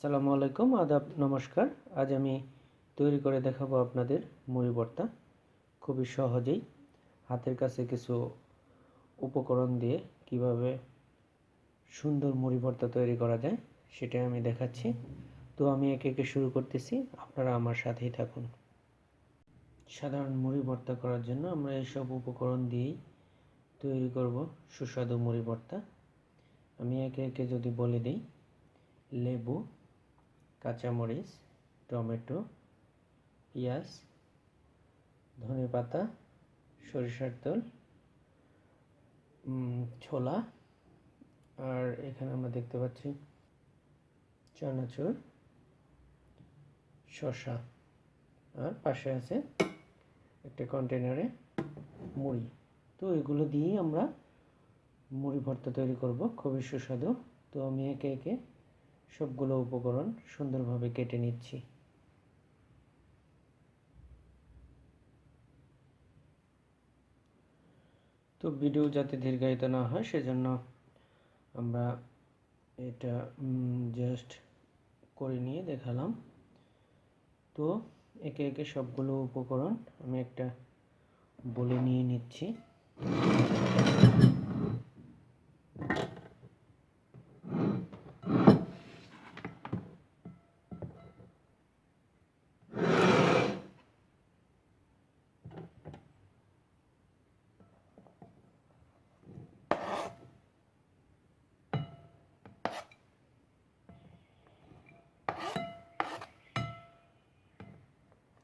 আসসালামু আলাইকুম, আদাব, নমস্কার। আজ আমি তৈরি করে দেখাবো আপনাদের মুড়ি ভর্তা। খুবই সহজেই হাতের কাছে কিছু উপকরণ দিয়ে কিভাবে সুন্দর মুড়ি ভর্তা তৈরি করা যায় সেটাই আমি দেখাচ্ছি। তো আমি একে একে শুরু করতেছি, আপনারা আমার সাথেই থাকুন। সাধারণ মুড়ি ভর্তা করার জন্য আমরা এইসব উপকরণ দিয়েই তৈরি করব সুস্বাদু মুড়ি ভর্তা। আমি একে একে যদি বলে দিই: লেবু, কাঁচামরিচ, টমেটো, পেঁয়াজ, ধনেপাতা, সরিষার তেল, ছোলা, আর এখানে আমরা দেখতে পাচ্ছি চানাচুর, শসা, আর পাশে আছে একটা কন্টেনারে মুড়ি। তো এগুলো দিয়েই আমরা মুড়ি ভর্তা তৈরি করব, খুবই সুস্বাদু। তো আমি একে একে সবগুলো উপকরণ সুন্দরভাবে কেটে নিচ্ছি। তো ভিডিও যাতে দীর্ঘায়িত না হয় সেজন্য আমরা এটা জাস্ট করে নিয়ে দেখালাম। তো একে একে সবগুলো উপকরণ আমি একটা বলে নিয়ে নিচ্ছি।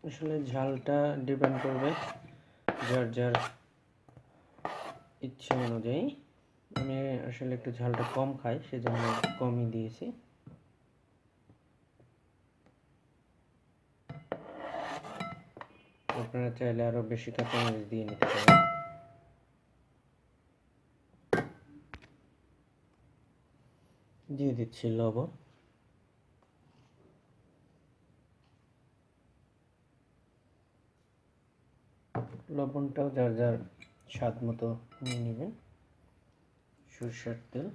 আসলে ঝালটা ডিপেন্ড করবে যার যার ইচ্ছে অনুযায়ী। আমি আসলে একটু ঝালটা কম খাই, সেজন্য কমই দিয়েছি। আপনারা চাইলে আরও বেশি কাঁচামরিচ দিয়ে নিতে পারেন। দিয়ে দিচ্ছি লবণ। লবণটাও যার যার স্বাদ মতো নিয়ে নেবেন। সরষের তেল,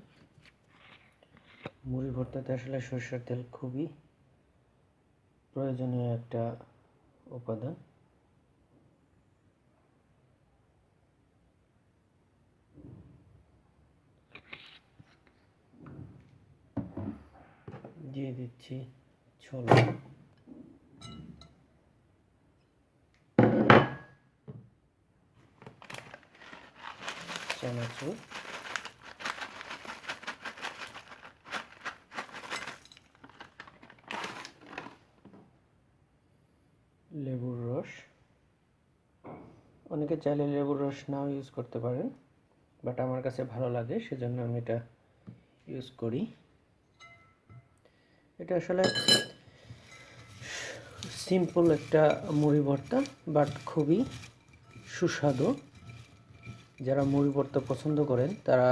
মুড়ি ভর্তাতে আসলে সরষের তেল খুবই প্রয়োজনীয় একটা উপাদান। দিয়ে দিচ্ছি ছোলা, চানাচুর, লেবুর রস। অনেকে চাইলে লেবুর রস নাও ইউজ করতে পারেন, বাট আমার কাছে ভালো লাগে সেজন্য আমি এটা ইউজ করি। এটা আসলে সিম্পল একটা মুড়ি ভর্তা, বাট খুবই সুস্বাদু। যারা মুড়ি ভর্তা পছন্দ করেন তারা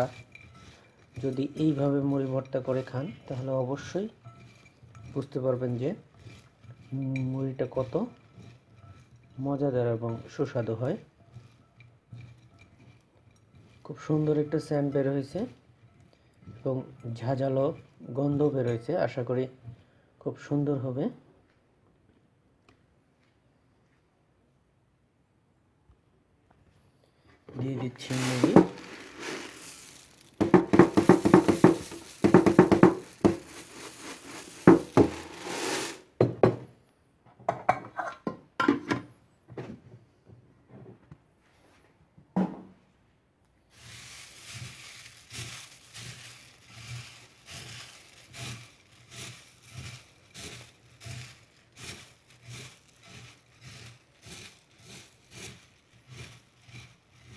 যদি এইভাবে মুড়ি ভর্তা করে খান তাহলে অবশ্যই বুঝতে পারবেন যে মুড়িটা কত মজাদার এবং সুস্বাদু হয়। খুব সুন্দর একটা সেন্ট বের হয়েছে এবং ঝাঁঝালো গন্ধ বের হয়েছে। আশা করি খুব সুন্দর হবে। দিয়ে দিচ্ছি মুড়ি।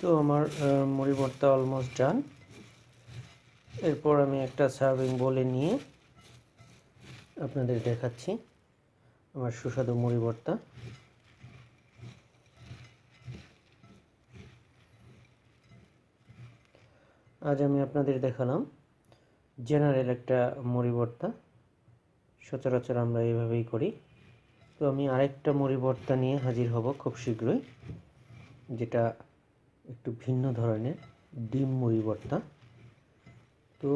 তো আমার মুড়ি ভর্তা অলমোস্ট ডান। এরপর আমি একটা সার্ভিং বলে নিয়ে আপনাদের দেখাচ্ছি আমার সুস্বাদু মুড়ি ভর্তা। আজ আমি আপনাদের দেখালাম জেনারেল একটা মুড়ি ভর্তা। সচরাচর আমরা এইভাবেই করি। তো আমি আরেকটা মুড়ি ভর্তা নিয়ে হাজির হব খুব শীঘ্রই, যেটা একটু ভিন্ন ধরনের, ডিম মুড়ি ভর্তা। তো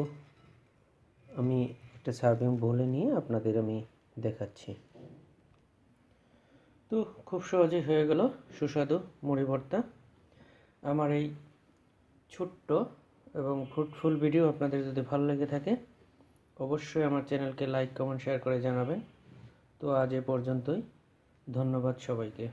আমি একটা সার্ভিং বোলে নিয়ে আপনাদের আমি দেখাচ্ছি। তো খুব সহজেই হয়ে গেল সুস্বাদু মুড়ি ভর্তা। আমার এই ছোট্ট এবং ফ্রুটফুল ভিডিও আপনাদের যদি ভালো লেগে থাকে অবশ্যই আমার চ্যানেলকে লাইক, কমেন্ট, শেয়ার করে জানাবেন। তো আজ এ পর্যন্তই। ধন্যবাদ সবাইকে।